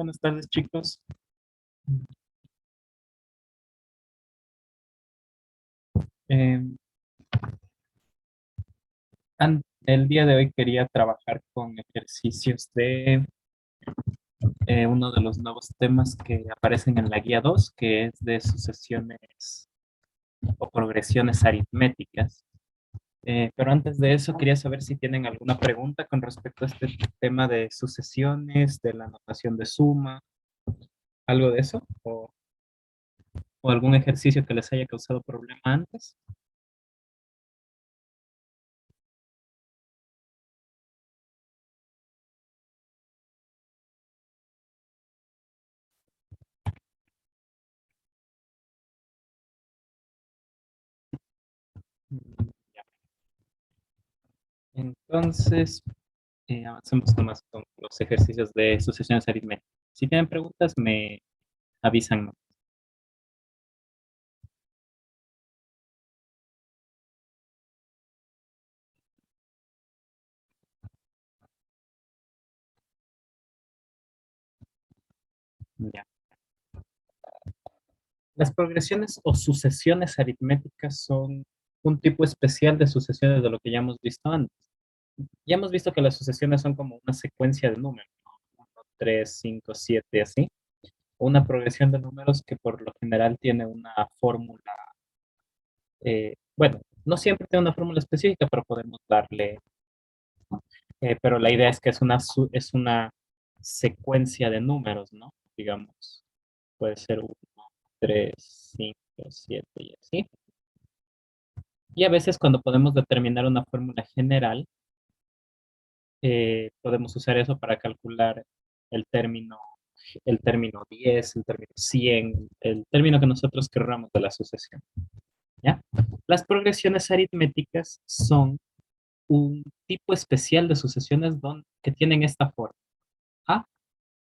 Buenas tardes, chicos. Eh, el día de hoy quería trabajar con ejercicios de uno de los nuevos temas que aparecen en la guía 2, que es de sucesiones o progresiones aritméticas. Pero antes de eso, quería saber si tienen alguna pregunta con respecto a este tema de sucesiones, de la notación de suma, algo de eso, o algún ejercicio que les haya causado problema antes. Ya. Entonces, avancemos nomás con los ejercicios de sucesiones aritméticas. Si tienen preguntas, me avisan, ¿no? Ya. Las progresiones o sucesiones aritméticas son un tipo especial de sucesiones de lo que ya hemos visto antes. Ya hemos visto que las sucesiones son como una secuencia de números, ¿no? 1, 3, 5, 7, así. Una progresión de números que por lo general tiene una fórmula, bueno, no siempre tiene una fórmula específica, pero podemos darle, pero la idea es que es una secuencia de números, ¿no? Digamos, puede ser 1, 3, 5, 7 y así. Y a veces cuando podemos determinar una fórmula general, podemos usar eso para calcular el término, el término 10, el término 100, el término que nosotros querramos de la sucesión, ¿ya? Las progresiones aritméticas son un tipo especial de sucesiones que tienen esta forma. A,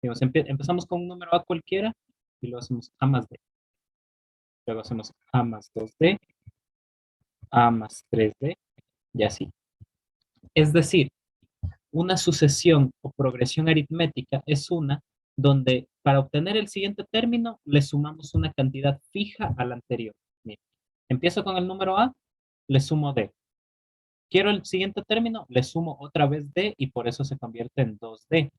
digamos, empezamos con un número A cualquiera y luego hacemos A más D. Luego hacemos A más 2D, A más 3D y así. Es decir, una sucesión o progresión aritmética es una donde para obtener el siguiente término le sumamos una cantidad fija a la anterior. Mira, empiezo con el número A, le sumo D. Quiero el siguiente término, le sumo otra vez D y por eso se convierte en 2D.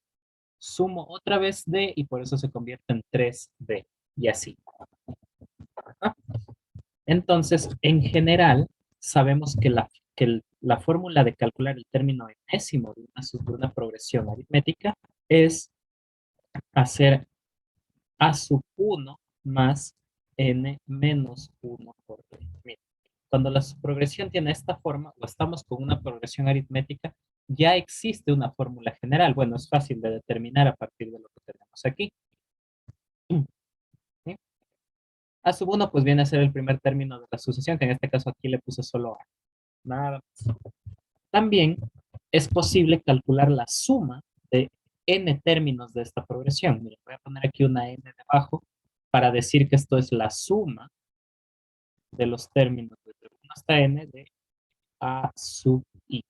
Sumo otra vez D y por eso se convierte en 3D. Y así. ¿Ah? Entonces, en general, sabemos que la fórmula de calcular el término enésimo de una progresión aritmética es hacer a sub 1 más n menos 1 por d. Mira, cuando la progresión tiene esta forma, o estamos con una progresión aritmética, ya existe una fórmula general. Bueno, es fácil de determinar a partir de lo que tenemos aquí. ¿Sí? A sub 1 pues viene a ser el primer término de la sucesión, que en este caso aquí le puse solo a. Nada más. También es posible calcular la suma de n términos de esta progresión. Mira, voy a poner aquí una n debajo para decir que esto es la suma de los términos desde 1 hasta n de a sub i.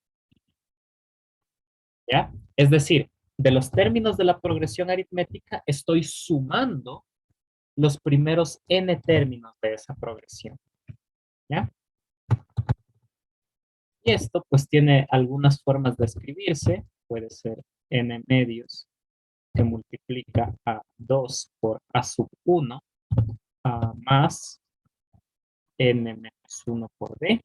¿Ya? Es decir, de los términos de la progresión aritmética estoy sumando los primeros n términos de esa progresión. ¿Ya? Y esto pues tiene algunas formas de escribirse. Puede ser n medios que multiplica a 2 por a sub 1 más n menos 1 por d.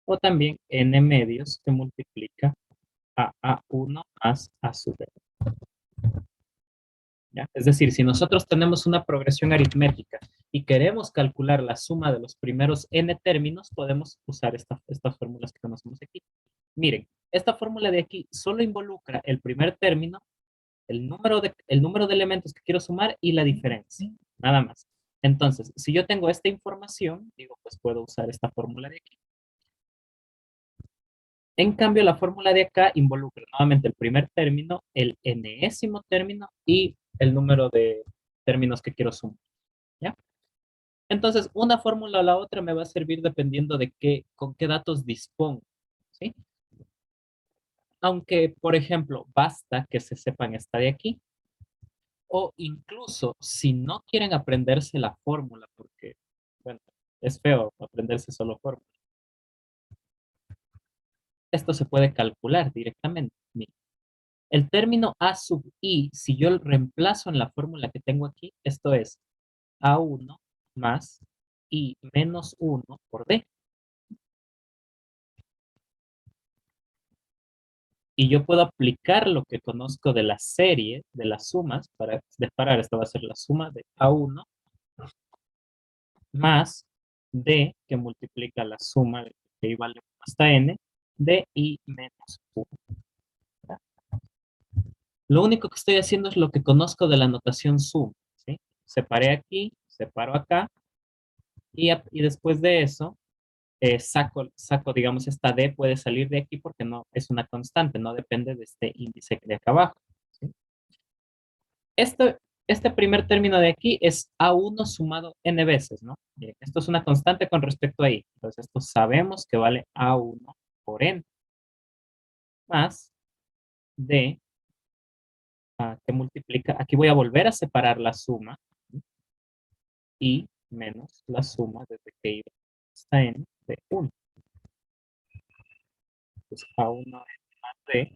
O también n medios que multiplica a a1 más a sub d. ¿Ya? Es decir, si nosotros tenemos una progresión aritmética y queremos calcular la suma de los primeros n términos, podemos usar estas fórmulas que conocemos aquí. Miren, esta fórmula de aquí solo involucra el primer término, el número de elementos que quiero sumar y la diferencia, nada más. Entonces, si yo tengo esta información, digo, pues puedo usar esta fórmula de aquí. En cambio, la fórmula de acá involucra nuevamente el primer término, el enésimo término y el número de términos que quiero sumar, ¿ya? Entonces, una fórmula o la otra me va a servir dependiendo de con qué datos dispongo, ¿sí? Aunque, por ejemplo, basta que se sepan esta de aquí. O incluso, si no quieren aprenderse la fórmula, porque, bueno, es feo aprenderse solo fórmula, esto se puede calcular directamente. Mira, el término A sub I, si yo lo reemplazo en la fórmula que tengo aquí, esto es A1 más I menos 1 por D. Y yo puedo aplicar lo que conozco de la serie, de las sumas, para separar, esto va a ser la suma de A1 más D, que multiplica la suma de I vale 1 hasta N, de I menos 1. Lo único que estoy haciendo es lo que conozco de la notación suma, ¿sí? Separé aquí, separo acá, y después de eso, saco, digamos, esta D puede salir de aquí porque no es una constante, no depende de este índice de acá abajo, ¿sí? Esto, este primer término de aquí es A1 sumado n veces, ¿no? Esto es una constante con respecto a I. Entonces, esto sabemos que vale A1 por n más D, que multiplica. Aquí voy a volver a separar la suma, ¿sí? Y menos la suma desde que iba hasta n de 1. Entonces, A1 más D.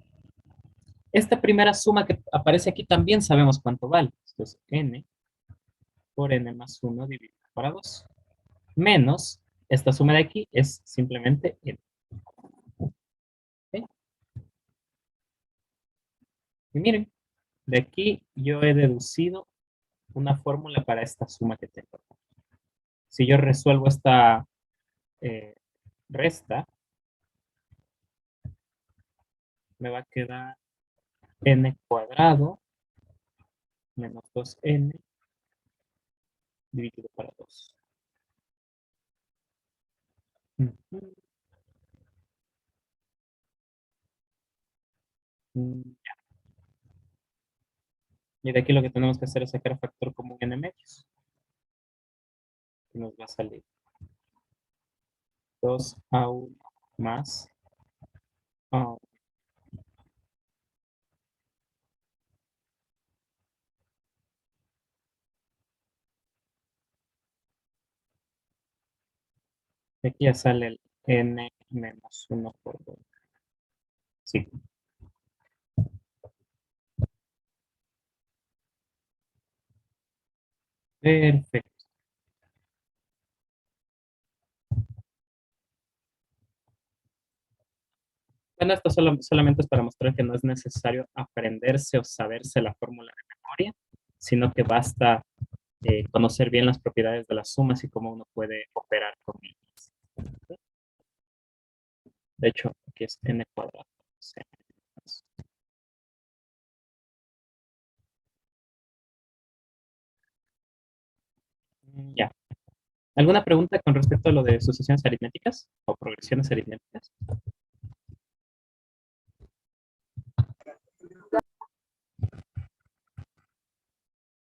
Esta primera suma que aparece aquí también sabemos cuánto vale. Esto es n por n más 1 dividido por 2. Menos, esta suma de aquí es simplemente n. ¿Okay? Y miren, de aquí yo he deducido una fórmula para esta suma que tengo. Si yo resuelvo esta eh, resta, me va a quedar n cuadrado menos 2n dividido por 2. Ya. Y de aquí lo que tenemos que hacer es sacar factor común n medios. Y nos va a salir 2a1 más a1. De aquí ya sale el n menos 1 por 2. Sí. Perfecto. Bueno, esto solamente es para mostrar que no es necesario aprenderse o saberse la fórmula de memoria, sino que basta conocer bien las propiedades de las sumas y cómo uno puede operar con ellas. De hecho, aquí es n cuadrado. Sí. Ya. ¿Alguna pregunta con respecto a lo de sucesiones aritméticas o progresiones aritméticas?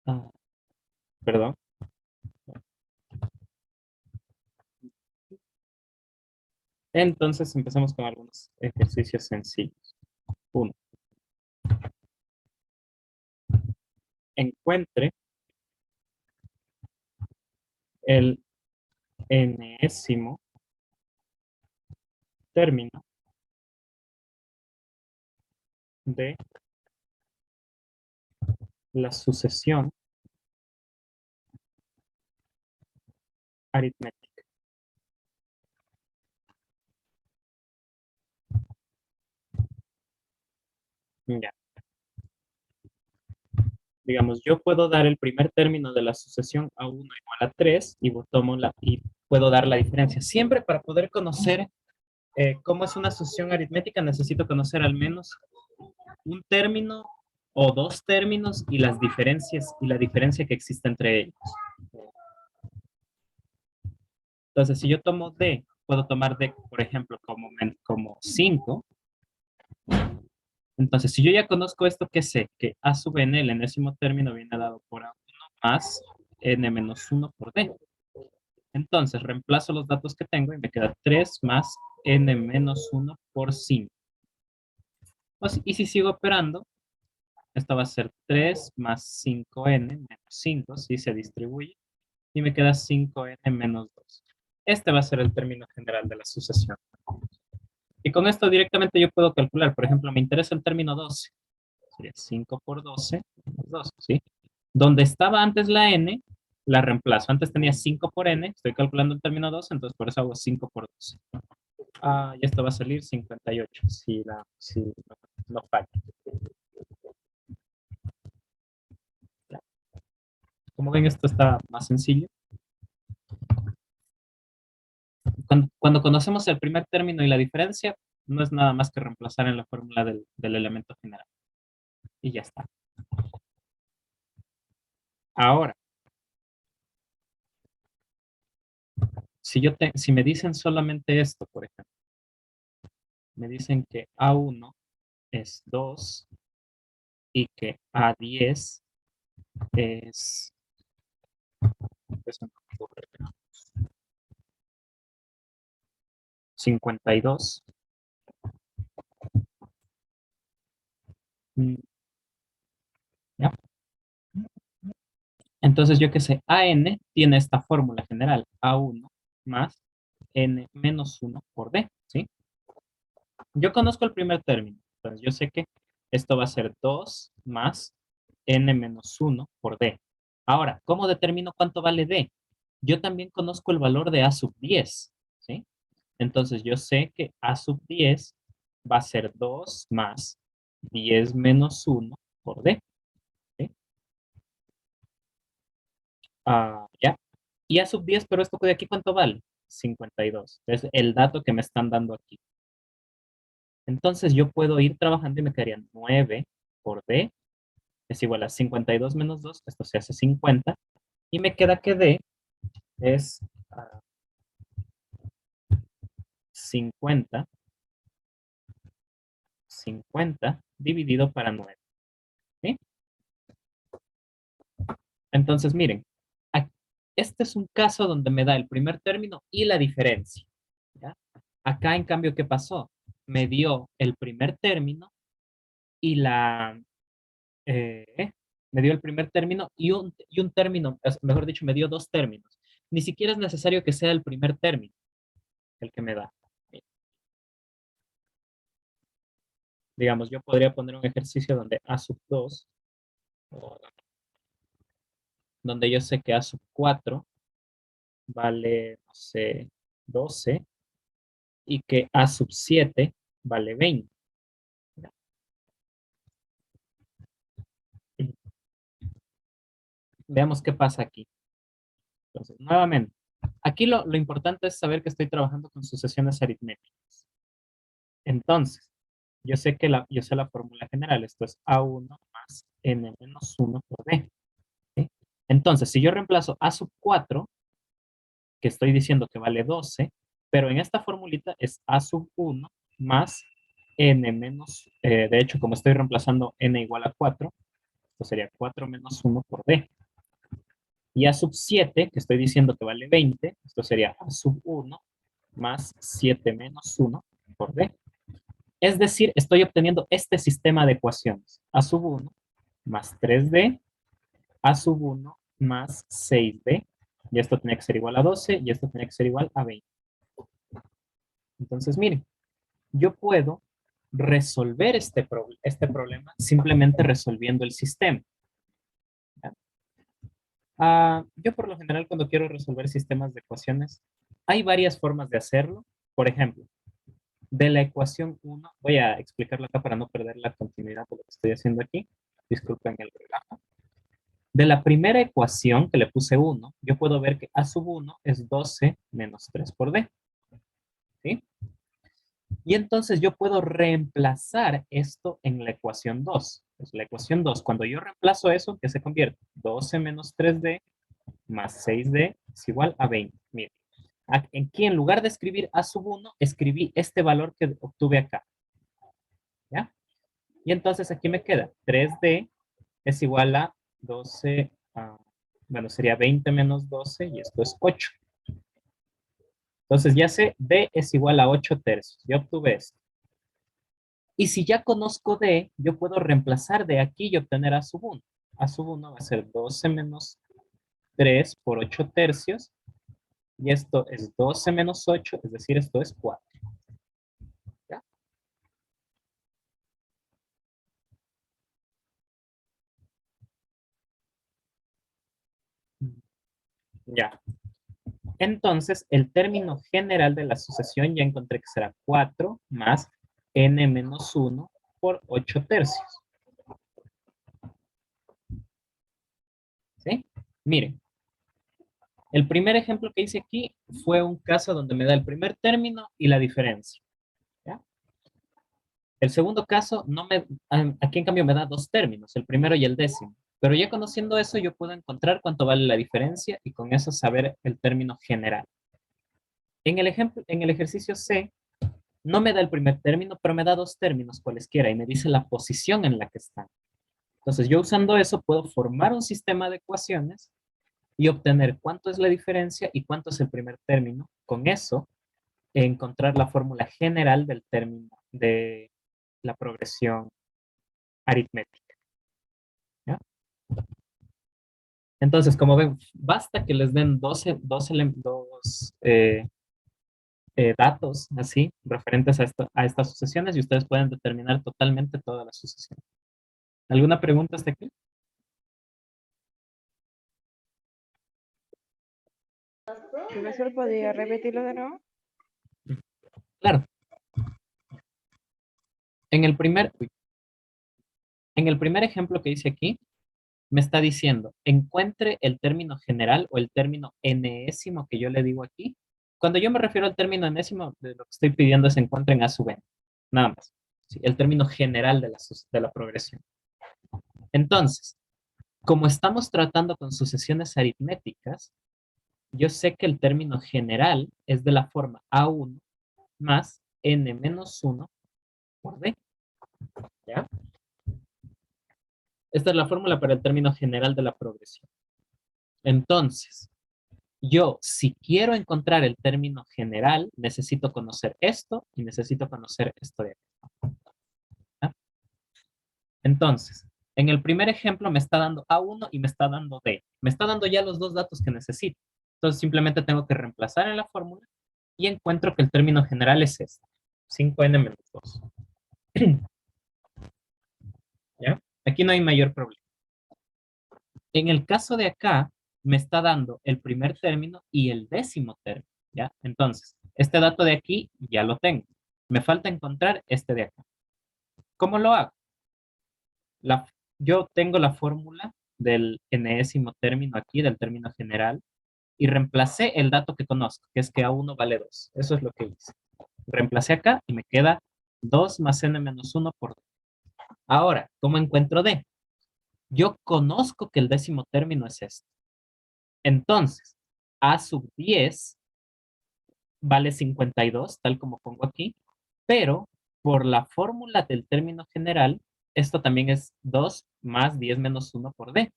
Ah, perdón. Entonces empezamos con algunos ejercicios sencillos. Uno, encuentre el enésimo término de la sucesión aritmética. Ya. Digamos, yo puedo dar el primer término de la sucesión a 1 igual a 3 y puedo dar la diferencia. Siempre para poder conocer cómo es una sucesión aritmética necesito conocer al menos un término o dos términos y las diferencias y la diferencia que existe entre ellos. Entonces, si yo tomo D, puedo tomar D, por ejemplo, como 5. Entonces, si yo ya conozco esto, ¿qué sé? Que A sub n, el enésimo término, viene dado por A1 más n menos 1 por D. Entonces, reemplazo los datos que tengo y me queda 3 más n menos 1 por 5. Y si sigo operando, Esto va a ser 3 más 5n menos 5, si se distribuye. Y me queda 5n menos 2. Este va a ser el término general de la sucesión. Y con esto directamente yo puedo calcular, por ejemplo, me interesa el término 12. Sería 5 por 12 menos 12, ¿sí? Donde estaba antes la n, la reemplazo. Antes tenía 5 por n, estoy calculando el término 12, entonces por eso hago 5 por 12. Y esto va a salir 58, si no falla. Como ven, esto está más sencillo. Cuando conocemos el primer término y la diferencia, no es nada más que reemplazar en la fórmula del elemento general. Y ya está. Ahora, si me dicen solamente esto, por ejemplo, me dicen que A1 es 2 y que A10 es, pues, 52. ¿Ya? Entonces, yo qué sé, AN tiene esta fórmula general, A1 más N menos 1 por D, ¿sí? Yo conozco el primer término, entonces yo sé que esto va a ser 2 más N menos 1 por D. Ahora, ¿cómo determino cuánto vale D? Yo también conozco el valor de A sub 10, ¿sí? Entonces yo sé que A sub 10 va a ser 2 más 10 menos 1 por D, ¿sí? ¿Ya? Y A sub 10, pero esto de aquí, ¿cuánto vale? 52. Es el dato que me están dando aquí. Entonces yo puedo ir trabajando y me quedaría 9 por D es igual a 52 menos 2, esto se hace 50, y me queda que D es 50 dividido para 9. ¿Sí? Entonces, miren, este es un caso donde me da el primer término y la diferencia. ¿Ya? Acá, en cambio, ¿qué pasó? Me dio el primer término y me dio el primer término y un término, mejor dicho, me dio dos términos. Ni siquiera es necesario que sea el primer término el que me da. Digamos, yo podría poner un ejercicio donde A sub 2, donde yo sé que A sub 4 vale, no sé, 12 y que A sub 7 vale 20. Veamos qué pasa aquí. Entonces, nuevamente, aquí lo importante es saber que estoy trabajando con sucesiones aritméticas. Entonces, yo sé la fórmula general. Esto es A1 más N menos 1 por D. ¿Sí? Entonces, si yo reemplazo A sub 4, que estoy diciendo que vale 12, pero en esta formulita es A sub 1 más N menos, de hecho, como estoy reemplazando N igual a 4, esto sería 4 menos 1 por D. Y A sub 7, que estoy diciendo que vale 20, esto sería A sub 1 más 7 menos 1 por D. Es decir, estoy obteniendo este sistema de ecuaciones. A sub 1 más 3D, A sub 1 más 6D, y esto tenía que ser igual a 12, y esto tenía que ser igual a 20. Entonces, miren, yo puedo resolver este problema simplemente resolviendo el sistema. Yo por lo general cuando quiero resolver sistemas de ecuaciones, hay varias formas de hacerlo. Por ejemplo, de la ecuación 1, voy a explicarlo acá para no perder la continuidad de lo que estoy haciendo aquí. Disculpen el relajo. De la primera ecuación que le puse 1, yo puedo ver que A sub 1 es 12 menos 3 por D. ¿Sí? Y entonces yo puedo reemplazar esto en la ecuación 2. Pues la ecuación 2, cuando yo reemplazo eso, ¿qué se convierte? 12 menos 3D más 6D es igual a 20. Miren, aquí en lugar de escribir A sub 1, escribí este valor que obtuve acá. ¿Ya? Y entonces aquí me queda 3D es igual a 12, bueno, sería 20 menos 12 y esto es 8. Entonces ya sé, D es igual a 8 tercios. Ya obtuve esto. Y si ya conozco D, yo puedo reemplazar de aquí y obtener A sub 1. A sub 1 va a ser 12 menos 3 por 8 tercios. Y esto es 12 menos 8, es decir, esto es 4. ¿Ya? Ya. Entonces, el término general de la sucesión ya encontré que será 4 más n menos 1 por 8 tercios. ¿Sí? Miren, el primer ejemplo que hice aquí fue un caso donde me da el primer término y la diferencia. ¿Ya? El segundo caso, aquí en cambio me da dos términos, el primero y el décimo. Pero ya conociendo eso, yo puedo encontrar cuánto vale la diferencia y con eso saber el término general. En el ejemplo, en el ejercicio C, no me da el primer término, pero me da dos términos cualesquiera y me dice la posición en la que están. Entonces, yo usando eso puedo formar un sistema de ecuaciones y obtener cuánto es la diferencia y cuánto es el primer término. Con eso, encontrar la fórmula general del término de la progresión aritmética. ¿Ya? Entonces, como ven, basta que les den dos datos así, referentes a estas sucesiones y ustedes pueden determinar totalmente todas las sucesiones. ¿Alguna pregunta hasta aquí? Profesor, ¿podría repetirlo de nuevo? Claro. En el primer, en el primer ejemplo que hice aquí, me está diciendo, encuentre el término general o el término enésimo que yo le digo aquí. Cuando yo me refiero al término enésimo, de lo que estoy pidiendo es encuentren A sub n, nada más. ¿Sí? El término general de la progresión. Entonces, como estamos tratando con sucesiones aritméticas, yo sé que el término general es de la forma A1 más n menos 1 por D. ¿Ya? Esta es la fórmula para el término general de la progresión. Entonces, yo, si quiero encontrar el término general, necesito conocer esto y necesito conocer esto de aquí. ¿Ya? Entonces, en el primer ejemplo me está dando A1 y me está dando D. Me está dando ya los dos datos que necesito. Entonces, simplemente tengo que reemplazar en la fórmula y encuentro que el término general es este. 5n menos 2. ¿Ya? Aquí no hay mayor problema. En el caso de acá, me está dando el primer término y el décimo término, ¿ya? Entonces, este dato de aquí ya lo tengo. Me falta encontrar este de acá. ¿Cómo lo hago? Yo tengo la fórmula del enésimo término aquí, del término general, y reemplacé el dato que conozco, que es que A1 vale 2. Eso es lo que hice. Reemplacé acá y me queda 2 más n menos 1 por D. Ahora, ¿cómo encuentro D? Yo conozco que el décimo término es este. Entonces, A sub 10 vale 52, tal como pongo aquí, pero por la fórmula del término general, esto también es 2 más 10 menos 1 por D.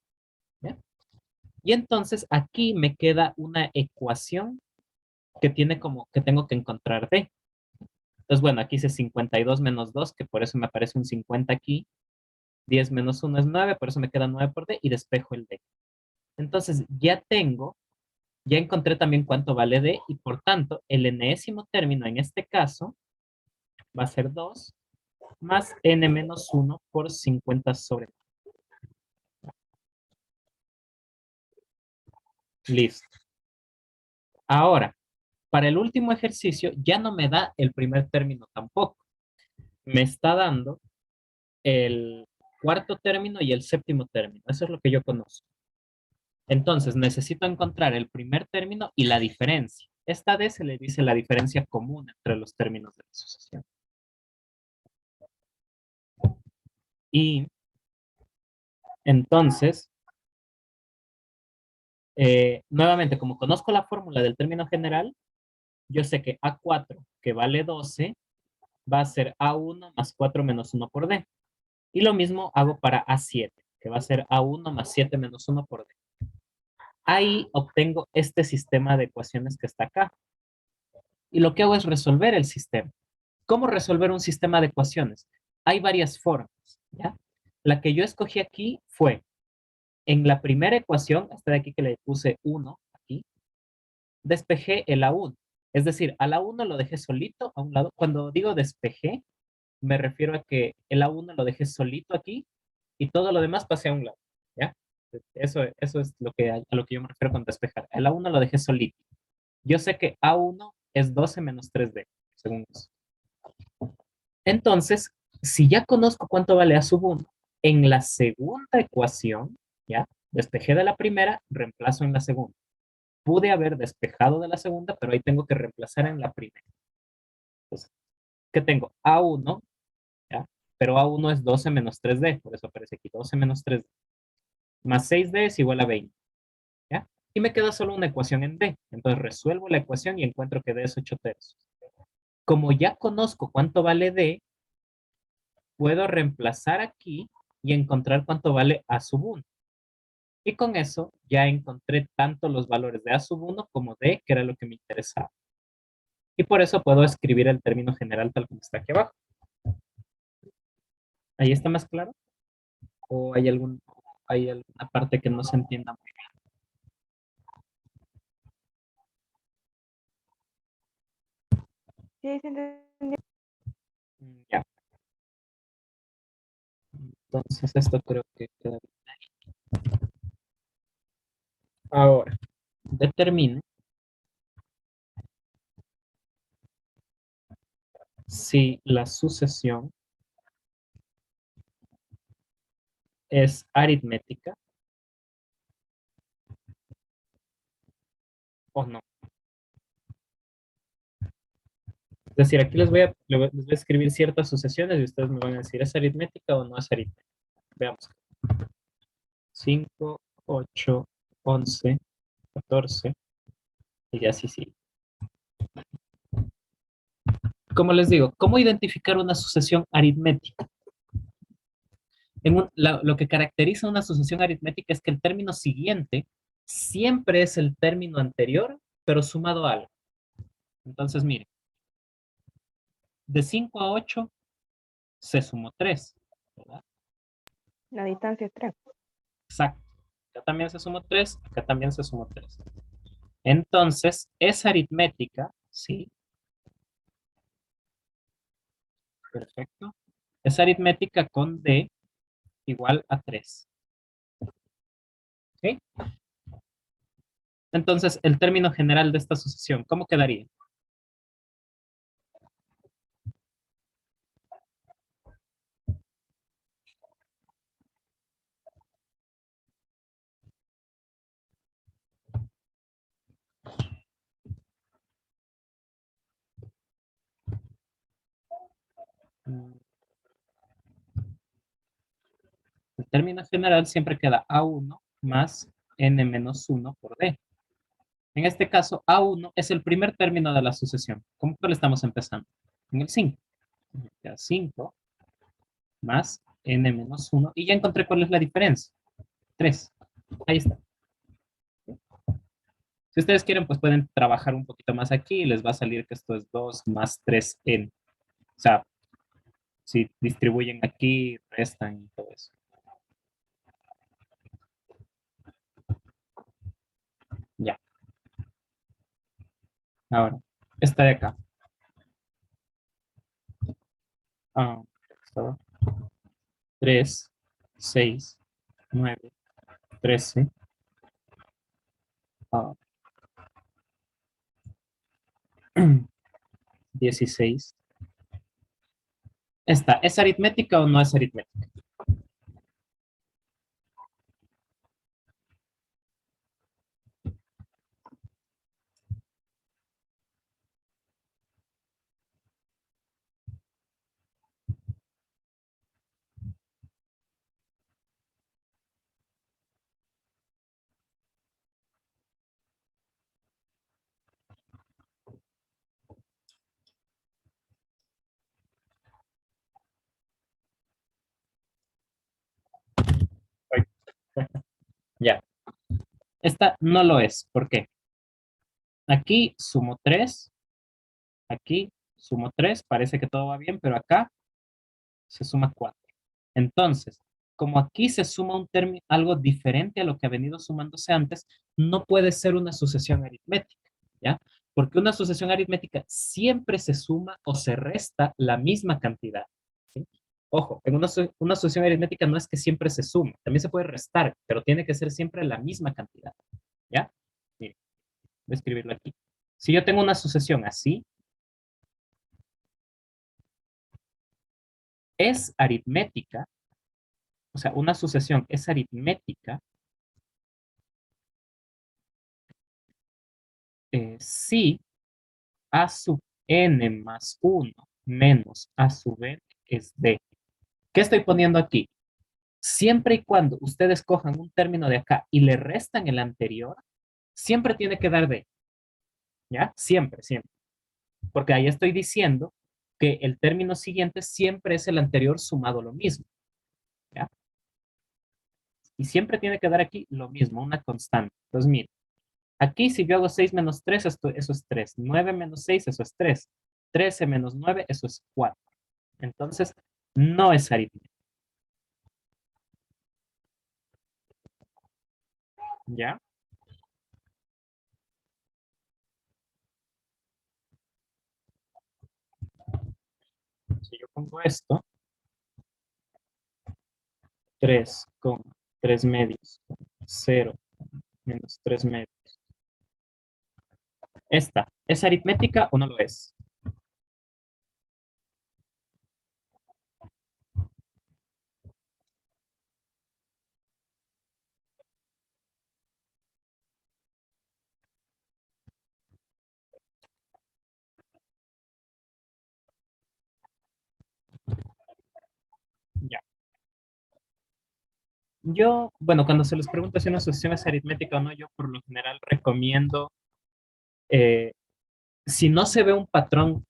¿Ya? Y entonces aquí me queda una ecuación que tiene como que tengo que encontrar D. Entonces, bueno, aquí hice 52 menos 2, que por eso me aparece un 50 aquí. 10 menos 1 es 9, por eso me queda 9 por D y despejo el D. Entonces, ya encontré también cuánto vale D y por tanto, el enésimo término en este caso va a ser 2 más n menos 1 por 50 sobre 9. Listo. Ahora, para el último ejercicio ya no me da el primer término tampoco. Me está dando el cuarto término y el séptimo término. Eso es lo que yo conozco. Entonces, necesito encontrar el primer término y la diferencia. Esta D se le dice la diferencia común entre los términos de la sucesión. Y entonces, nuevamente, como conozco la fórmula del término general, yo sé que A4, que vale 12, va a ser A1 más 4 menos 1 por D. Y lo mismo hago para A7, que va a ser A1 más 7 menos 1 por D. Ahí obtengo este sistema de ecuaciones que está acá. Y lo que hago es resolver el sistema. ¿Cómo resolver un sistema de ecuaciones? hay varias formas, ¿ya? La que yo escogí aquí fue, en la primera ecuación, esta de aquí que le puse 1, aquí, despejé el A1. Es decir, al A1 lo dejé solito a un lado. Cuando digo despejé, me refiero a que el A1 lo dejé solito aquí y todo lo demás pasé a un lado, ¿ya? Eso es a lo que yo me refiero con despejar. El A1 lo dejé solito. Yo sé que A1 es 12 menos 3D, según eso. Entonces, si ya conozco cuánto vale A sub 1, en la segunda ecuación, ¿ya? Despejé de la primera, reemplazo en la segunda. Pude haber despejado de la segunda, pero ahí tengo que reemplazar en la primera. Entonces, ¿qué tengo? A1, ¿ya? Pero A1 es 12 menos 3D, por eso aparece aquí 12 menos 3D. Más 6D es igual a 20, ¿ya? Y me queda solo una ecuación en D. Entonces resuelvo la ecuación y encuentro que D es 8 tercios. Como ya conozco cuánto vale D, puedo reemplazar aquí y encontrar cuánto vale A sub 1. Y con eso ya encontré tanto los valores de A sub 1 como D, que era lo que me interesaba. Y por eso puedo escribir el término general tal como está aquí abajo. ¿Ahí está más claro? ¿O hay alguna parte que no se entienda muy Sí, se entendió. bien? Ya. Entonces esto creo que queda bien. Ahora, determine si la sucesión es aritmética o no. Es decir, aquí les voy a escribir ciertas sucesiones y ustedes me van a decir, ¿es aritmética o no es aritmética? Veamos. 5, 8, 11, 14 y así sigue. Como les digo, ¿cómo identificar una sucesión aritmética? Lo que caracteriza una sucesión aritmética es que el término siguiente siempre es el término anterior, pero sumado a algo. Entonces, miren, de 5 a 8 se sumó 3, ¿verdad? La distancia es 3. Exacto. Acá también se sumó 3, acá también se sumó 3. Entonces, es aritmética, ¿sí? Perfecto. Es aritmética con D igual a 3. ¿Sí? Entonces, el término general de esta sucesión, ¿cómo quedaría? Mm, El término general siempre queda A1 más N menos 1 por D. En este caso, A1 es el primer término de la sucesión. ¿Cómo que le estamos empezando? En el 5. Ya 5 más N menos 1. Y ya encontré cuál es la diferencia. 3. Ahí está. Si ustedes quieren, pues pueden trabajar un poquito más aquí y les va a salir que esto es 2 más 3N. O sea, si distribuyen aquí, restan y todo eso. Ya. Ahora, esta de acá. 3, 6, 9, 13, 16. Esta, ¿es aritmética o no es aritmética? Ya. Esta no lo es. ¿Por qué? Aquí sumo 3. Aquí sumo 3. Parece que todo va bien, pero acá Se suma 4. Entonces, como aquí se suma un término, algo diferente a lo que ha venido sumándose antes, no puede ser una sucesión aritmética, ¿ya? Porque una sucesión aritmética siempre se suma o se resta la misma cantidad, ¿sí? Ojo, en una sucesión aritmética no es que siempre se sume, también se puede restar, pero tiene que ser siempre la misma cantidad, ¿ya? Miren, voy a escribirlo aquí. Si yo tengo una sucesión así, es aritmética, o sea, una sucesión es aritmética si a sub n más 1 menos a sub n es d. ¿Qué estoy poniendo aquí? Siempre y cuando ustedes cojan un término de acá y le restan el anterior, siempre tiene que dar d. ¿Ya? Siempre, siempre. Porque ahí estoy diciendo que el término siguiente siempre es el anterior sumado lo mismo. ¿Ya? Y siempre tiene que dar aquí lo mismo, una constante. Entonces, miren, aquí si yo hago 6 menos 3, eso es 3. 9 menos 6, eso es 3. 13 menos 9, eso es 4. Entonces, no es aritmética. ¿Ya? Si yo pongo esto, 3, 3 medios, 0, menos 3 medios. ¿Esta es aritmética o no lo es? Ya. Yo, bueno, cuando se les pregunta si una sucesión es aritmética o no, yo por lo general recomiendo, eh, si no se ve un patrón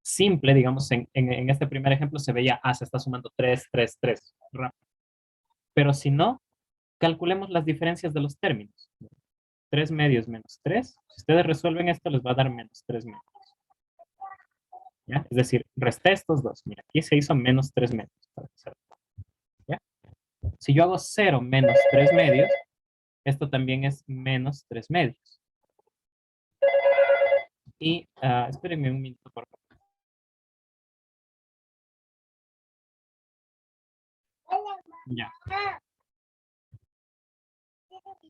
simple, digamos, en este primer ejemplo se veía, se está sumando 3, 3, 3, pero si no, calculemos las diferencias de los términos. 3 medios menos 3, si ustedes resuelven esto, les va a dar menos 3 medios. ¿Ya? Es decir, resté estos dos. Mira, aquí se hizo menos 3 medios. ¿Ya? Si yo hago 0 menos 3 medios, esto también es menos 3 medios. Y espérenme un minuto, por favor. Ya.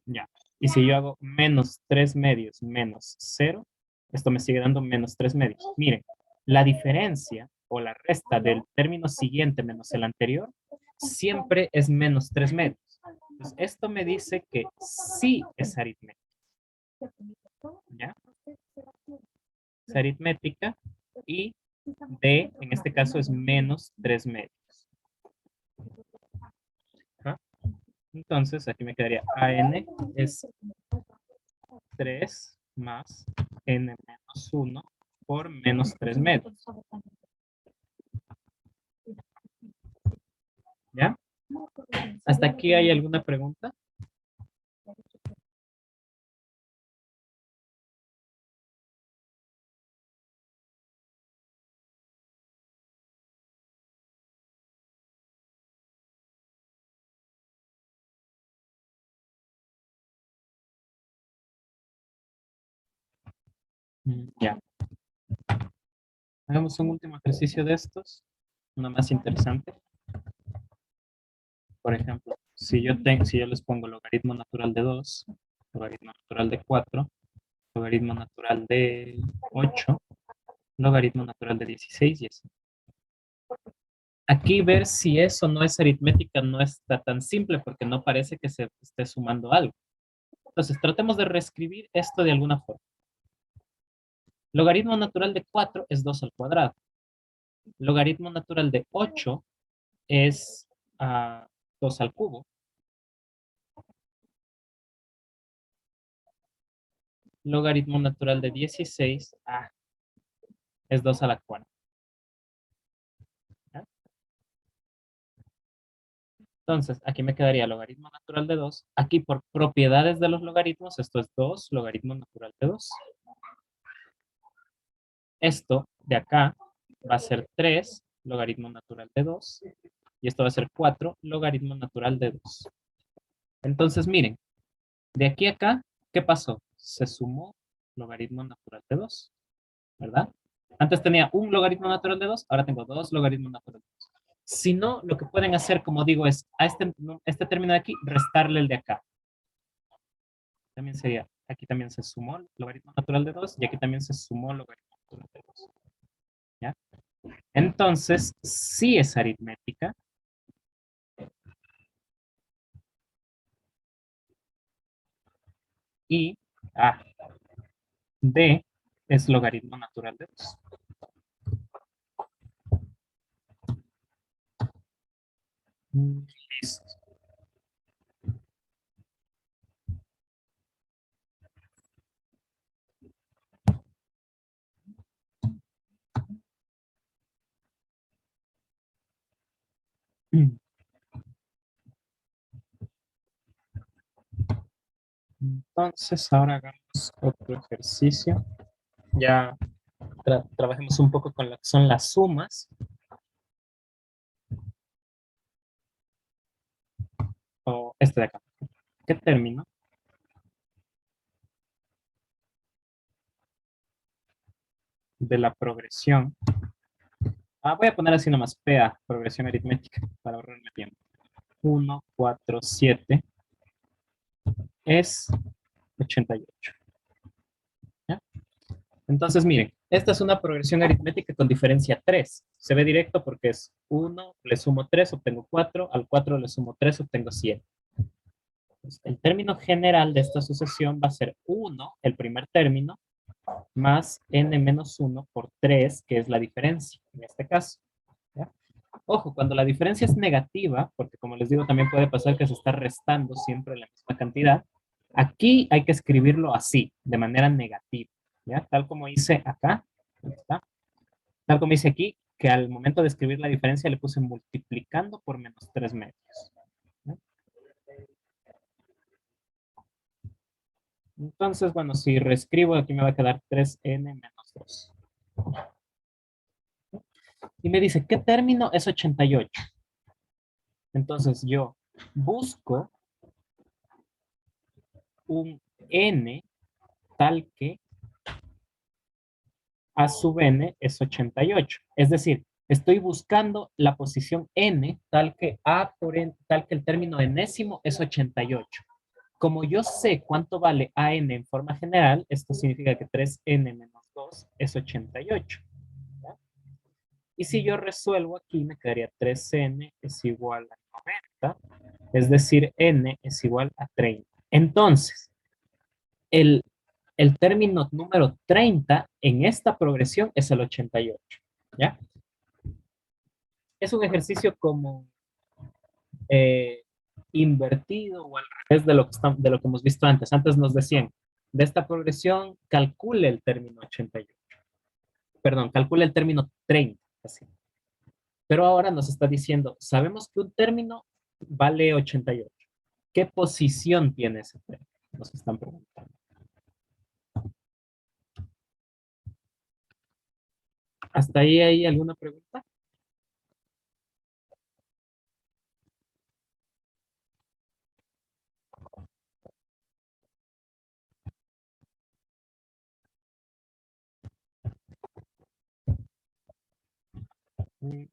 Ya. Y si yo hago menos 3 medios menos 0, esto me sigue dando menos 3 medios. Miren, la diferencia o la resta del término siguiente menos el anterior siempre es menos 3 medios. Entonces, esto me dice que sí es aritmética. ¿Ya? Es aritmética y D, en este caso, es menos 3 medios. ¿Ah? Entonces, aquí me quedaría AN es 3 más N menos 1 por menos 3 medios. ¿Ya? ¿Hasta aquí hay alguna pregunta? Ya. Hagamos un último ejercicio de estos, uno más interesante. Por ejemplo, si yo les pongo logaritmo natural de 2, logaritmo natural de 4, logaritmo natural de 8, logaritmo natural de 16 y así. Aquí ver si eso no es aritmética no está tan simple porque no parece que se esté sumando algo. Entonces, tratemos de reescribir esto de alguna forma. Logaritmo natural de 4 es 2 al cuadrado. Logaritmo natural de 8 es 2 al cubo. Logaritmo natural de 16 es 2 a la cuarta. ¿Ya? Entonces, aquí me quedaría logaritmo natural de 2. Aquí por propiedades de los logaritmos, esto es 2 logaritmo natural de 2. Esto de acá va a ser 3 logaritmo natural de 2. Y esto va a ser 4 logaritmo natural de 2. Entonces, miren, de aquí a acá, ¿qué pasó? Se sumó logaritmo natural de 2, ¿verdad? Antes tenía un logaritmo natural de 2, ahora tengo 2 logaritmos naturales de 2. Si no, lo que pueden hacer, como digo, es a este término de aquí, restarle el de acá. También sería, aquí también se sumó logaritmo natural de 2 y aquí también se sumó logaritmo natural de 2. ¿Ya? Entonces, sí es aritmética. Y D es logaritmo natural de 2. Listo. Entonces, ahora hagamos otro ejercicio. Ya trabajemos un poco con lo que son las sumas. O este de acá. ¿Qué término? De la progresión. Voy a poner así nomás, PA, progresión aritmética, para ahorrarme tiempo. 1, 4, 7 es 88. ¿Ya? Entonces, miren, esta es una progresión aritmética con diferencia 3. Se ve directo porque es 1, le sumo 3, obtengo 4, al 4 le sumo 3, obtengo 7. Entonces, el término general de esta sucesión va a ser 1, el primer término, más n menos 1 por 3, que es la diferencia, en este caso. ¿Ya? Ojo, cuando la diferencia es negativa, porque como les digo, también puede pasar que se está restando siempre la misma cantidad, aquí hay que escribirlo así, de manera negativa, ¿ya? Tal como hice acá, ¿está? Tal como hice aquí, que al momento de escribir la diferencia le puse multiplicando por menos 3 medios. ¿Ya? Entonces, bueno, si reescribo, aquí me va a quedar 3n menos 2. Y me dice, ¿qué término es 88? Entonces yo busco un n tal que a sub n es 88. Es decir, estoy buscando la posición n tal que a por n, tal que el término enésimo es 88. Como yo sé cuánto vale a n en forma general, esto significa que 3n menos 2 es 88. ¿Ya? Y si yo resuelvo aquí, me quedaría 3n es igual a 90, es decir, n es igual a 30. Entonces, el, el término número 30 en esta progresión es el 88. ¿Ya? Es un ejercicio como eh, invertido o al revés de lo que hemos visto antes. Antes nos decían, de esta progresión, calcule el término 88. Perdón, calcule el término 30. Así. Pero ahora nos está diciendo, sabemos que un término vale 88. ¿Qué posición tiene ese término? Nos están preguntando. ¿Hasta ahí hay alguna pregunta? Mm,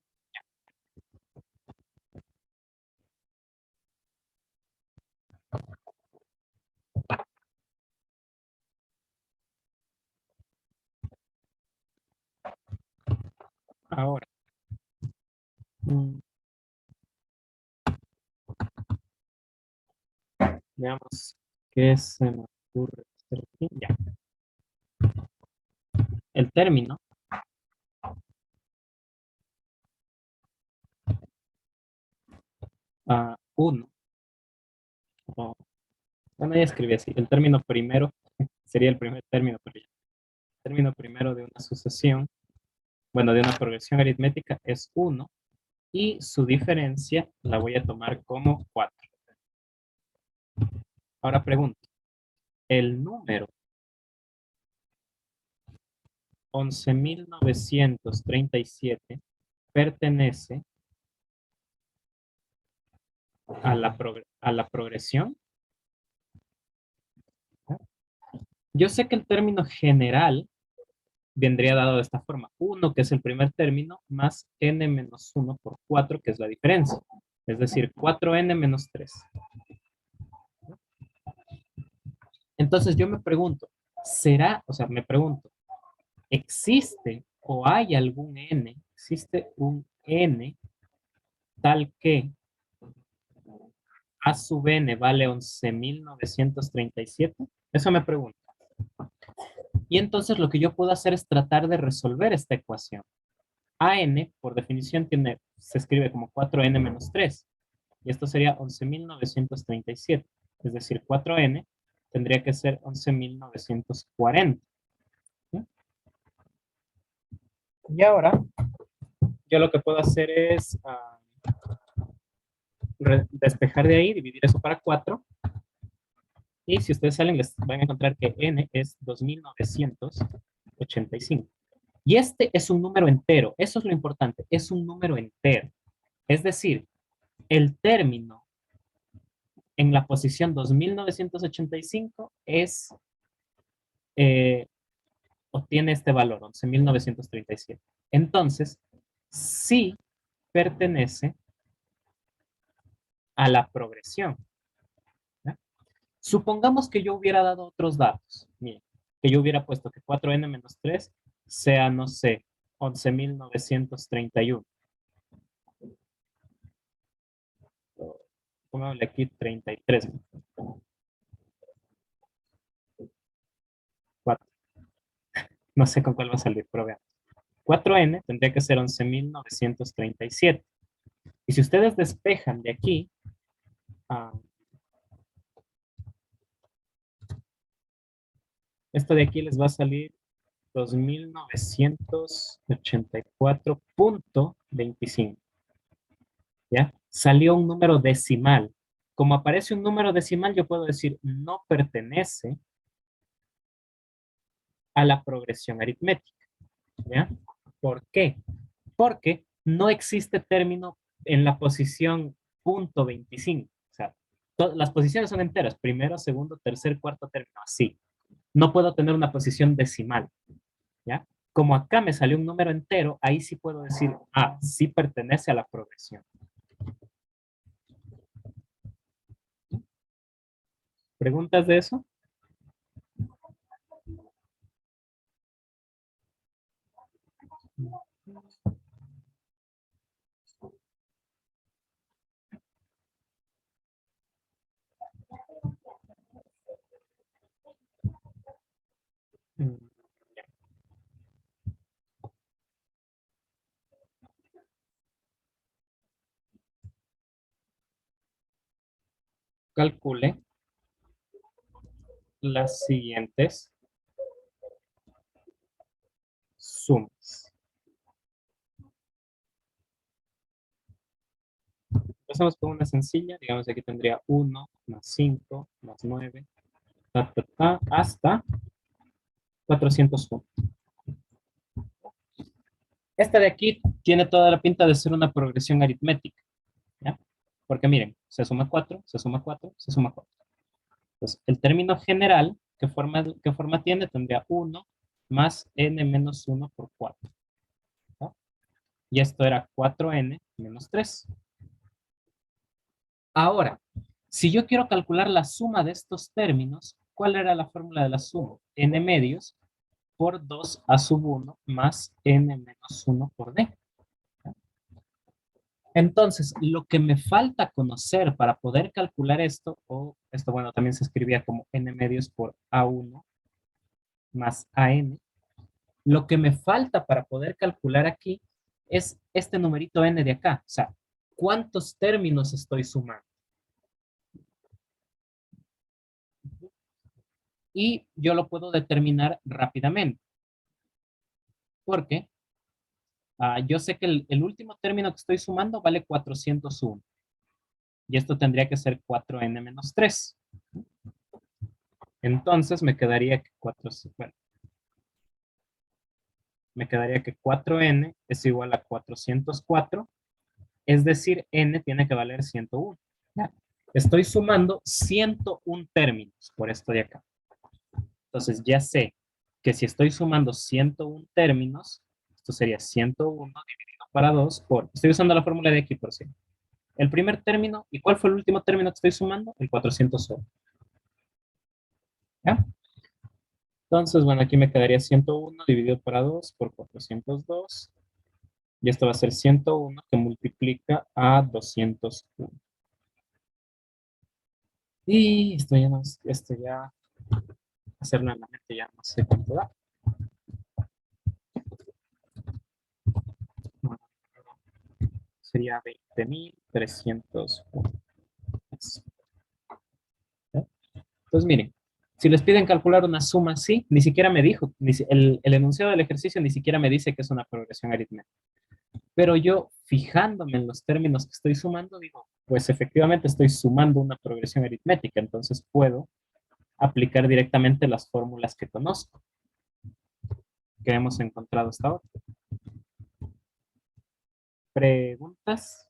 Ahora, mm, veamos qué se me ocurre hacer aquí. Ya. El término a 1, bueno, ya escribí así, el término primero sería el primer término, pero ya. El término primero de una sucesión, bueno, de una progresión aritmética es 1 y su diferencia la voy a tomar como 4. Ahora pregunto, el número 11.937 pertenece a la progresión. Yo sé que el término general vendría dado de esta forma. 1, que es el primer término, más n menos 1 por 4, que es la diferencia. Es decir, 4n menos 3. Entonces yo me pregunto, me pregunto, ¿existe o hay algún n? ¿Existe un n tal que a sub n vale 11.937? Eso me pregunto. Y entonces lo que yo puedo hacer es tratar de resolver esta ecuación. AN, por definición, se escribe como 4n menos 3. Y esto sería 11.937. Es decir, 4n tendría que ser 11.940. ¿Sí? Y ahora, yo lo que puedo hacer es despejar de ahí, dividir eso para 4. Y si ustedes salen, les van a encontrar que n es 2.985. Y este es un número entero. Eso es lo importante. Es un número entero. Es decir, el término en la posición 2.985 obtiene este valor, 11.937. Entonces, sí pertenece a la progresión. ¿Ya? Supongamos que yo hubiera dado otros datos. Miren, que yo hubiera puesto que 4n menos 3 sea, no sé, 11.931. Pongámosle aquí 33. 4. No sé con cuál va a salir, pero vean. 4n tendría que ser 11.937. Y si ustedes despejan de aquí, esto de aquí les va a salir 2.984.25. ¿Ya? Salió un número decimal. Como aparece un número decimal, yo puedo decir no pertenece a la progresión aritmética. ¿Ya? ¿Por qué? Porque no existe término en la posición punto 25. O sea, las posiciones son enteras. Primero, segundo, tercer, cuarto término. Así. No puedo tener una posición decimal. ¿Ya? Como acá me salió un número entero, ahí sí puedo decir, sí pertenece a la progresión. ¿Preguntas de eso? Calcule las siguientes sumas. Empezamos con una sencilla, digamos aquí tendría 1 más 5 más 9, hasta 401. Esta de aquí tiene toda la pinta de ser una progresión aritmética, ¿ya? Porque miren, se suma 4, se suma 4, se suma 4. Entonces, el término general, ¿qué forma tiene? Tendría 1 más n menos 1 por 4. ¿No? Y esto era 4n menos 3. Ahora, si yo quiero calcular la suma de estos términos, ¿cuál era la fórmula de la suma? N medios por 2 a sub 1 más n menos 1 por d. Entonces, lo que me falta conocer para poder calcular esto, o esto, bueno, también se escribía como n medios por a1 más an, lo que me falta para poder calcular aquí es este numerito n de acá. O sea, ¿cuántos términos estoy sumando? Y yo lo puedo determinar rápidamente. Porque yo sé que el último término que estoy sumando vale 401. Y esto tendría que ser 4n menos 3. Entonces me quedaría que 4, bueno, me quedaría que 4n es igual a 404, es decir, n tiene que valer 101. ¿Ya? Estoy sumando 101 términos por esto de acá. Entonces ya sé que si estoy sumando 101 términos, esto sería 101 dividido para 2 por, estoy usando la fórmula de aquí por sí. El primer término, ¿y cuál fue el último término que estoy sumando? El 401. ¿Ya? Entonces, bueno, aquí me quedaría 101 dividido para 2 por 402. Y esto va a ser 101 que multiplica a 201. Y esto ya, no, esto ya, hacerlo en la mente ya no sé cuánto da. Bueno, sería 20.301. Entonces, miren, si les piden calcular una suma así, ni siquiera me dijo, el enunciado del ejercicio ni siquiera me dice que es una progresión aritmética. Pero yo, fijándome en los términos que estoy sumando, digo, pues efectivamente estoy sumando una progresión aritmética, entonces puedo aplicar directamente las fórmulas que conozco, que hemos encontrado hasta ahora. ¿Preguntas?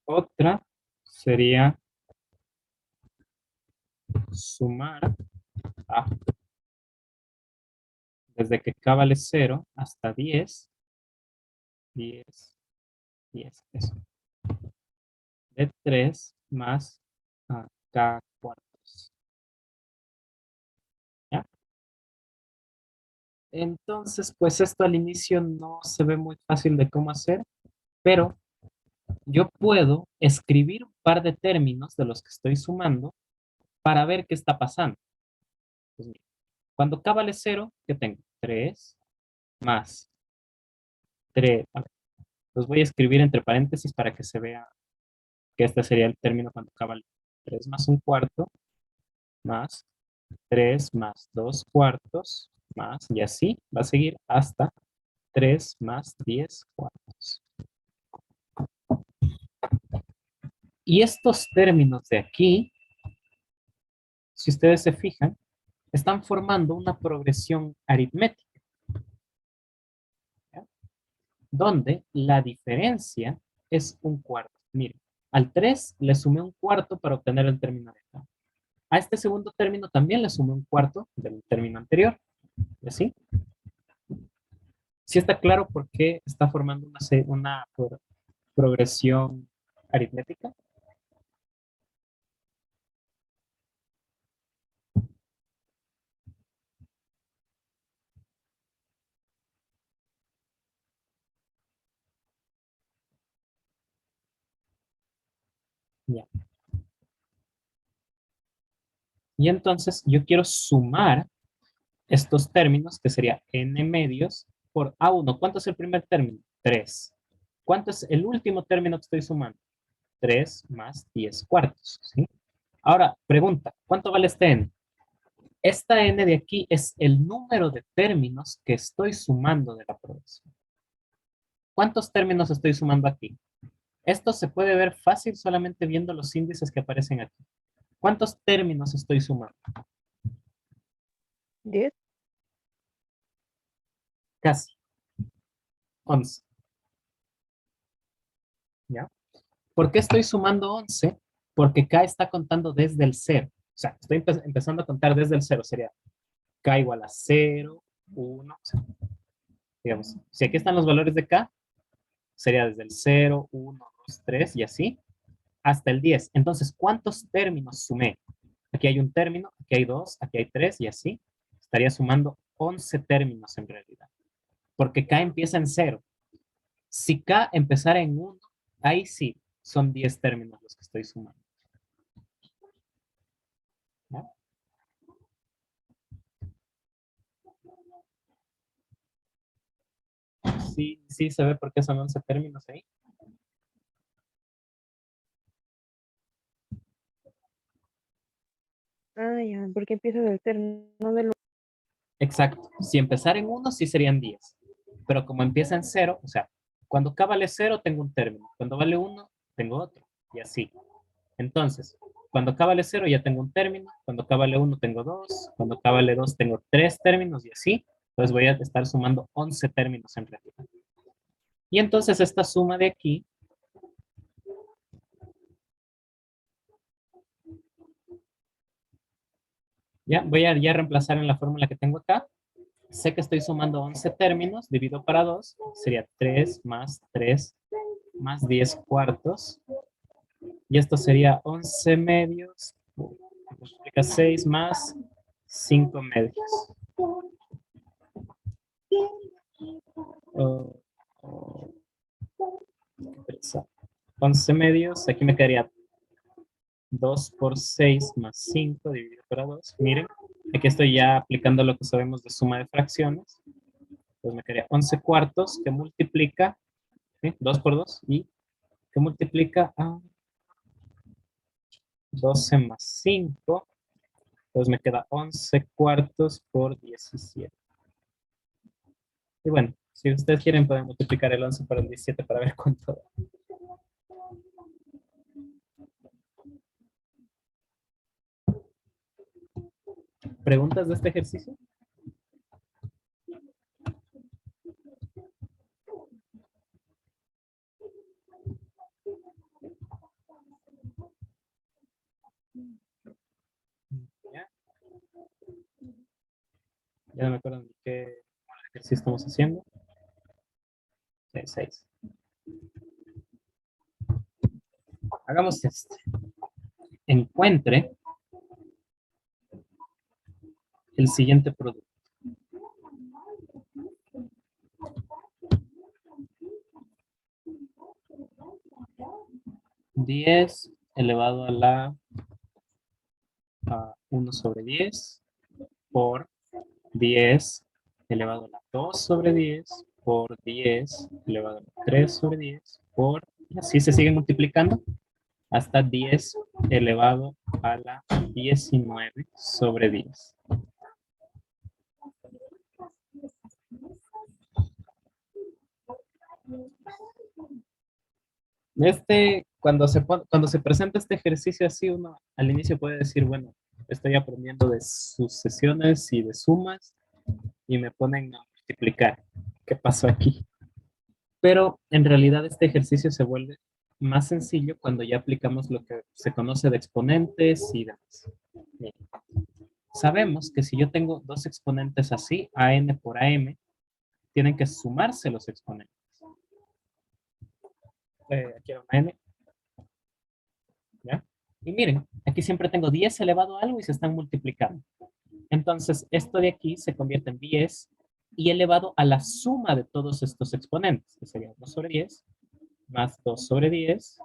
Otra sería sumar a, desde que k vale 0 hasta 10, 10, 10, eso. De 3 más a k cuartos. ¿Ya? Entonces, pues esto al inicio no se ve muy fácil de cómo hacer, pero yo puedo escribir un par de términos de los que estoy sumando para ver qué está pasando. Pues mira, cuando k vale 0, ¿qué tengo? 3 más 3. Los voy a escribir entre paréntesis para que se vea que este sería el término cuando k vale 3 más un cuarto, más 3 más 2 cuartos, más, y así va a seguir hasta 3 más 10 cuartos. Y estos términos de aquí, si ustedes se fijan, están formando una progresión aritmética, ¿ya? Donde la diferencia es un cuarto. Miren, al 3 le sumé un cuarto para obtener el término de acá. A este segundo término también le sumé un cuarto del término anterior. ¿Y así? ¿Sí está claro por qué está formando una progresión aritmética? Ya. Y entonces yo quiero sumar estos términos, que sería n medios por a1. ¿Cuánto es el primer término? 3. ¿Cuánto es el último término que estoy sumando? 3 más 10 cuartos. ¿Sí? Ahora, pregunta, ¿cuánto vale este n? Esta n de aquí es el número de términos que estoy sumando de la progresión. ¿Cuántos términos estoy sumando aquí? Esto se puede ver fácil solamente viendo los índices que aparecen aquí. ¿Cuántos términos estoy sumando? 10. Casi. 11. ¿Ya? ¿Por qué estoy sumando 11? Porque K está contando desde el 0. O sea, estoy empezando a contar desde el 0. Sería K igual a 0, 1. O sea, digamos, si aquí están los valores de K, sería desde el 0, 1, 2, 3 y así hasta el 10. Entonces, ¿cuántos términos sumé? Aquí hay un término, aquí hay 2, aquí hay 3 y así. Estaría sumando 11 términos en realidad. Porque K empieza en 0. Si K empezara en 1, ahí sí son 10 términos los que estoy sumando. ¿Ya? Sí, sí se ve por qué son 11 términos ahí. Ah, ya, porque empieza del término del... Exacto. Si empezara en 1, sí serían 10. Pero como empieza en 0, o sea, cuando K vale 0, tengo un término. Cuando vale 1, tengo otro. Y así. Entonces, cuando K vale 0, ya tengo un término. Cuando K vale 1, tengo 2. Cuando K vale 2, tengo 3 términos y así. Entonces voy a estar sumando 11 términos en realidad. Y entonces esta suma de aquí, ya voy a ya reemplazar en la fórmula que tengo acá. Sé que estoy sumando 11 términos, divido para 2, sería 3 más 10 cuartos. Y esto sería 11 medios, multiplica 6 más 5 medios. Oh, oh, 11 medios, aquí me quedaría 2 por 6 más 5 dividido por 2. Miren, aquí estoy ya aplicando lo que sabemos de suma de fracciones. Entonces me quedaría 11 cuartos que multiplica, ¿sí? 2 por 2 y que multiplica a 12 más 5. Entonces me queda 11 cuartos por 17. Y bueno, si ustedes quieren pueden multiplicar el 11 por el 17 para ver cuánto da. ¿Preguntas de este ejercicio? ¿Ya? Ya no me acuerdo ni qué ejercicio estamos haciendo. 6. Hagamos este. Encuentre el siguiente producto. 10 elevado a la 1 sobre 10 por 10 elevado a la 2 sobre 10 por 10 elevado a la 3 sobre 10 por... Y así se sigue multiplicando hasta 10 elevado a la 19 sobre 10. Cuando se presenta este ejercicio así, uno al inicio puede decir, bueno, estoy aprendiendo de sucesiones y de sumas y me ponen a multiplicar. ¿Qué pasó aquí? Pero en realidad este ejercicio se vuelve más sencillo cuando ya aplicamos lo que se conoce de exponentes y demás. Bien. Sabemos que si yo tengo dos exponentes así, a(n) por a(m), tienen que sumarse los exponentes. Aquí hay una n, ¿ya? Y miren, aquí siempre tengo 10 elevado a algo y se están multiplicando. Entonces, esto de aquí se convierte en 10 y elevado a la suma de todos estos exponentes, que sería 2 sobre 10, más 2 sobre 10,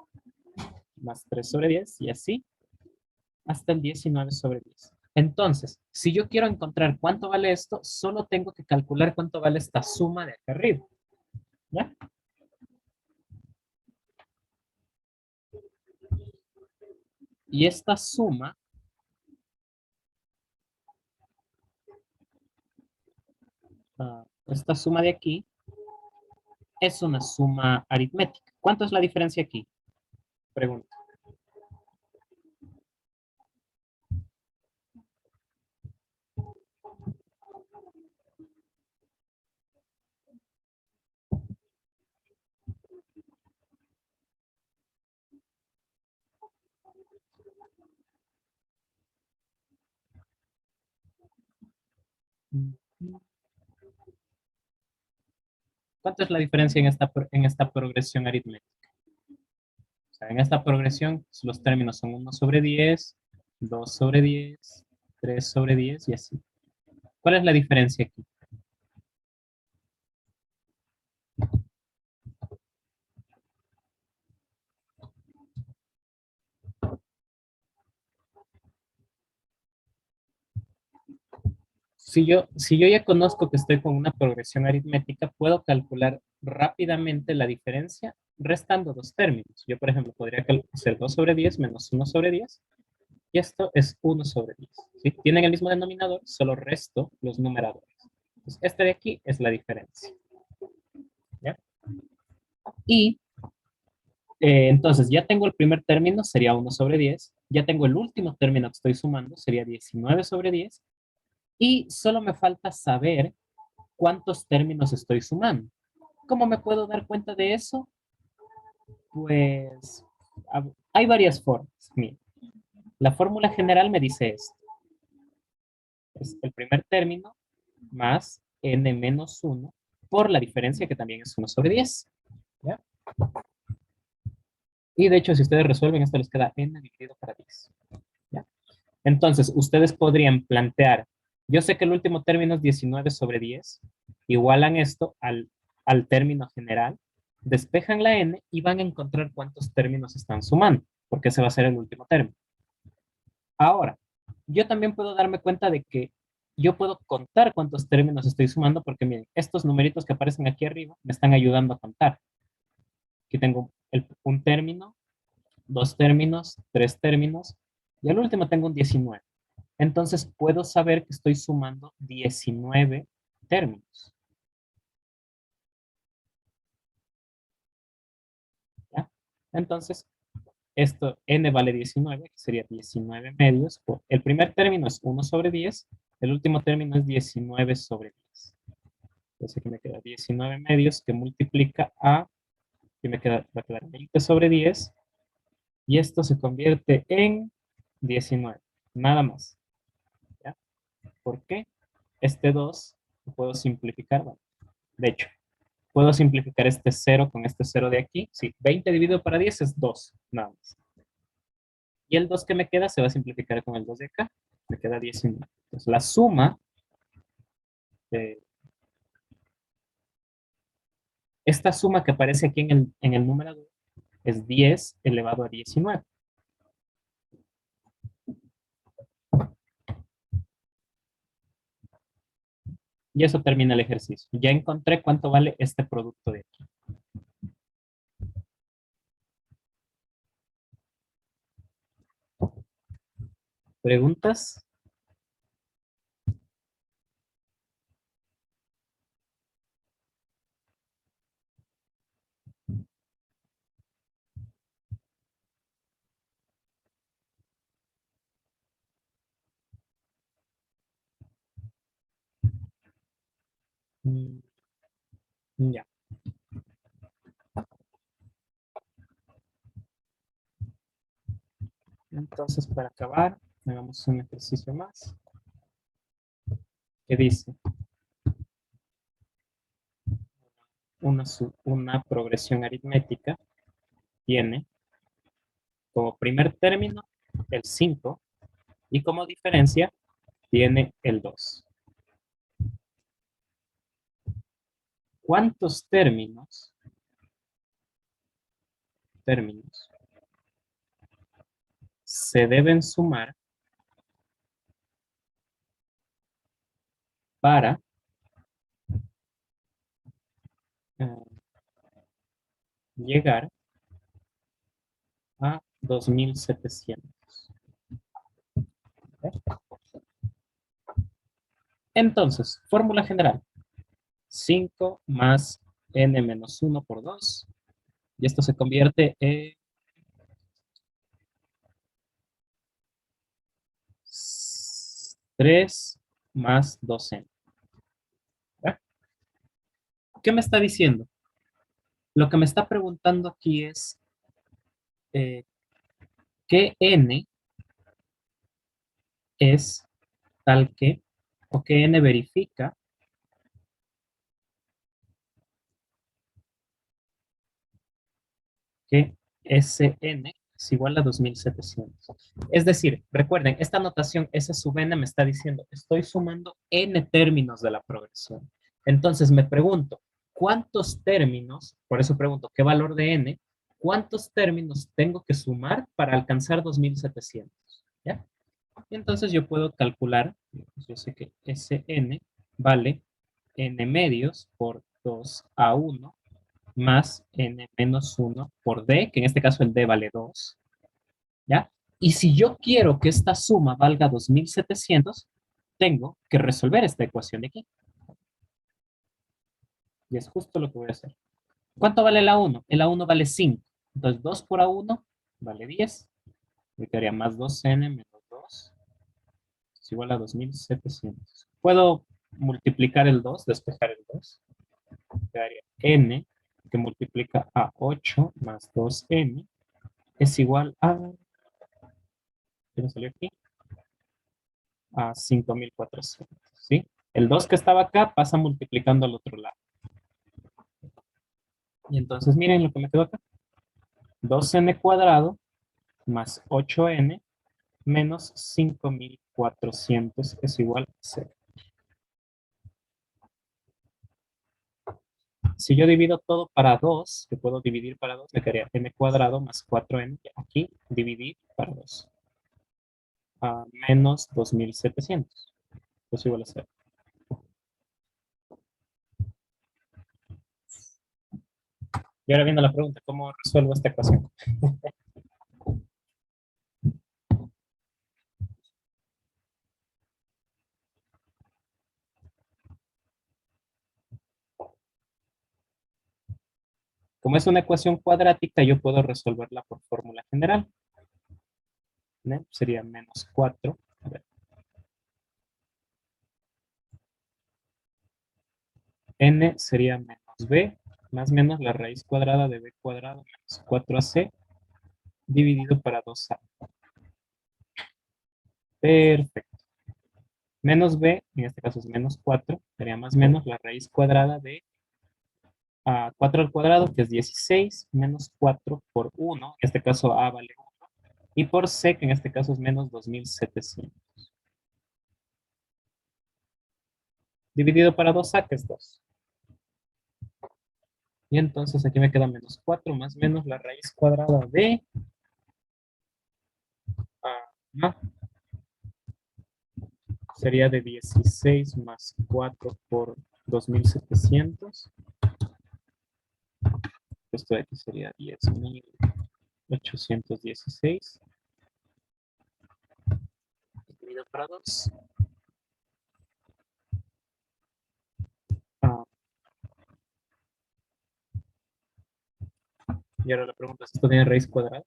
más 3 sobre 10, y así hasta el 19 sobre 10. Entonces, si yo quiero encontrar cuánto vale esto, solo tengo que calcular cuánto vale esta suma de acá arriba. ¿Ya? Y esta suma de aquí es una suma aritmética. ¿Cuánto es la diferencia aquí? Pregunta. ¿Cuánto es la diferencia en esta progresión aritmética? O sea, en esta progresión los términos son 1 sobre 10, 2 sobre 10, 3 sobre 10 y así. ¿Cuál es la diferencia aquí? Si yo ya conozco que estoy con una progresión aritmética, puedo calcular rápidamente la diferencia restando dos términos. Yo, por ejemplo, podría hacer 2 sobre 10 menos 1 sobre 10. Y esto es 1 sobre 10. ¿Sí? Tienen el mismo denominador, solo resto los numeradores. Entonces, este de aquí es la diferencia. ¿Ya? Y entonces ya tengo el primer término, sería 1 sobre 10. Ya tengo el último término que estoy sumando, sería 19 sobre 10. Y solo me falta saber cuántos términos estoy sumando. ¿Cómo me puedo dar cuenta de eso? Pues hay varias formas. Mira, la fórmula general me dice esto. Es el primer término más n menos 1 por la diferencia que también es 1 sobre 10. ¿Ya? Y de hecho, si ustedes resuelven, esto les queda n dividido para 10. ¿Ya? Entonces, ustedes podrían plantear, yo sé que el último término es 19 sobre 10, igualan esto al término general, despejan la n y van a encontrar cuántos términos están sumando, porque ese va a ser el último término. Ahora, yo también puedo darme cuenta de que yo puedo contar cuántos términos estoy sumando, porque miren, estos numeritos que aparecen aquí arriba me están ayudando a contar. Aquí tengo un término, dos términos, tres términos, y al último tengo un 19. Entonces puedo saber que estoy sumando 19 términos. ¿Ya? Entonces, esto n vale 19, que sería 19 medios. El primer término es 1 sobre 10, el último término es 19 sobre 10. Entonces aquí me queda 19 medios que multiplica a, que va a quedar 20 sobre 10, y esto se convierte en 19, nada más. ¿Ya? ¿Por qué? Este 2 lo puedo simplificar, bueno, de hecho, puedo simplificar este 0 con este 0 de aquí. Sí, 20 dividido para 10 es 2, nada más. Y el 2 que me queda se va a simplificar con el 2 de acá. Me queda 19. Entonces, la suma de esta suma que aparece aquí en el numerador es 10 elevado a 19. Y eso termina el ejercicio. Ya encontré cuánto vale este producto de aquí. ¿Preguntas? Mm, ya. Entonces, para acabar, hagamos un ejercicio más que dice una progresión aritmética tiene como primer término el 5 y como diferencia tiene el 2. ¿Cuántos términos se deben sumar para llegar a 2700? Entonces, fórmula general. 5 más n menos 1 por 2. Y esto se convierte en 3 más 2n. ¿Qué me está diciendo? Lo que me está preguntando aquí es ¿qué n es tal que, o que n verifica que Sn es igual a 2700? Es decir, recuerden, esta notación S sub n me está diciendo, estoy sumando n términos de la progresión. Entonces me pregunto, ¿cuántos términos, por eso pregunto, ¿qué valor de n? ¿Cuántos términos tengo que sumar para alcanzar 2700? ¿Ya? Y entonces yo puedo calcular, yo sé que Sn vale n medios por 2 a 1 más n menos 1 por d, que en este caso el d vale 2, ¿ya? Y si yo quiero que esta suma valga 2700, tengo que resolver esta ecuación de aquí. Y es justo lo que voy a hacer. ¿Cuánto vale la 1? El A1 vale 5. Entonces 2 por A1 vale 10. Me quedaría más 2n menos 2 es igual a 2700. Puedo multiplicar el 2, despejar el 2. Quedaría n que multiplica a 8 más 2n es igual a, ¿qué me salió aquí? A 5400, ¿sí? El 2 que estaba acá pasa multiplicando al otro lado. Y entonces miren lo que me quedó acá. 2n cuadrado más 8n menos 5400 es igual a 0. Si yo divido todo para 2, que puedo dividir para 2, me quedaría n cuadrado más 4n. Aquí dividir para 2. A menos 2700. Es igual a 0. Y ahora viene la pregunta, ¿cómo resuelvo esta ecuación? Como es una ecuación cuadrática, yo puedo resolverla por fórmula general. ¿No? Sería menos 4. A ver. N sería menos b, más menos la raíz cuadrada de b cuadrado menos 4ac dividido para 2a. Perfecto. Menos b, en este caso es menos 4, sería más menos la raíz cuadrada de 4 al cuadrado, que es 16, menos 4 por 1, en este caso a vale 1, y por c, que en este caso es menos 2700. Dividido para 2a, que es 2. Y entonces aquí me queda menos 4 más menos la raíz cuadrada de A, sería de 16 más 4 por 2700. Esto de aquí sería 10.816. Dividido para 2. Ah, y ahora la pregunta es, ¿esto tiene raíz cuadrada?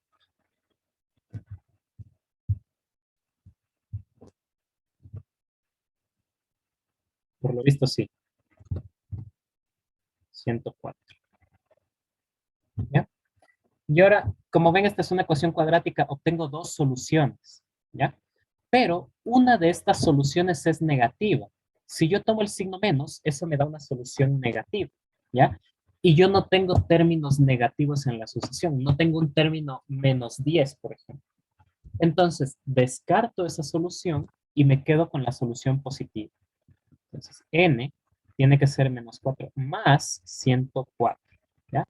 Por lo visto sí. 104. ¿Ya? Y ahora, como ven, esta es una ecuación cuadrática, obtengo dos soluciones. ¿Ya? Pero una de estas soluciones es negativa. Si yo tomo el signo menos, eso me da una solución negativa, ¿ya? Y yo no tengo términos negativos en la sucesión, no tengo un término menos 10, por ejemplo. Entonces, descarto esa solución y me quedo con la solución positiva. Entonces, n tiene que ser menos 4 más 104, ¿ya?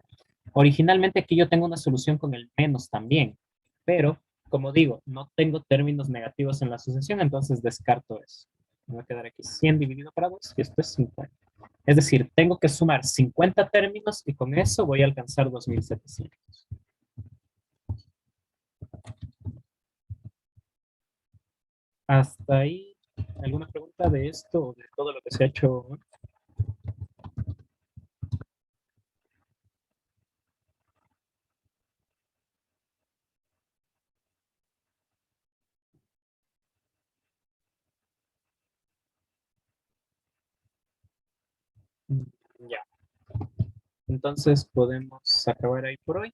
Originalmente aquí yo tengo una solución con el menos también, pero como digo, no tengo términos negativos en la sucesión, entonces descarto eso. Me va a quedar aquí 100 dividido para 2 y esto es 50. Es decir, tengo que sumar 50 términos y con eso voy a alcanzar 2700. Hasta ahí, ¿alguna pregunta de esto o de todo lo que se ha hecho? Ya. Entonces podemos acabar ahí por hoy.